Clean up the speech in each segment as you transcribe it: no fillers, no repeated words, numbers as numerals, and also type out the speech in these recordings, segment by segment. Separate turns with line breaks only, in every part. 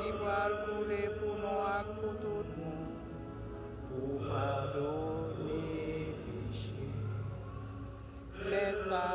qui va couler pour nous et pour tout le monde, pour pardonner péché. C'est ça.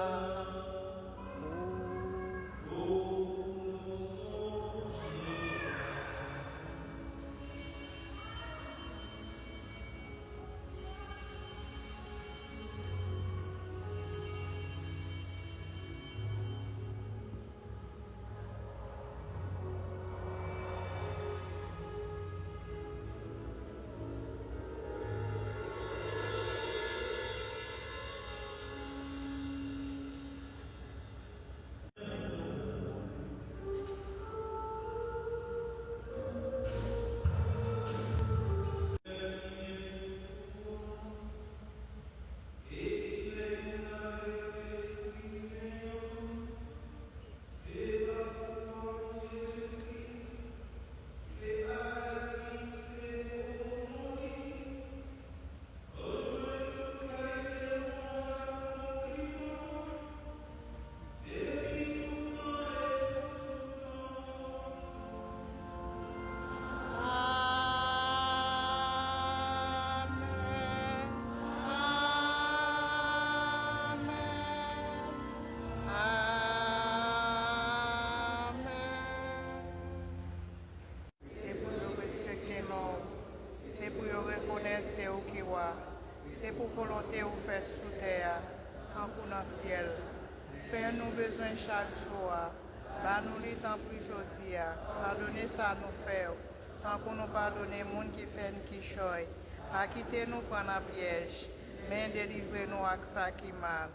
C'est pour reconnaître c'est au qui va. C'est pour volonté ou fait sous terre, en pour dans le ciel. Père nous besoin chaque jour. Bah nous les temps plus aujourd'hui. Pardonnez ça nous faire. Tant pour nous pardonner les gens qui fait qui choy. Pas quitter nous prendre la piège. Mais délivrer nous avec ça qui mal.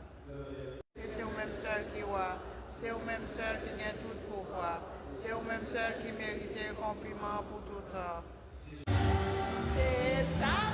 C'est au même seul qui va. C'est au même seul qui gagne tout pouvoir. C'est au même seul qui mérite un compliment pour tout temps. C'est ça.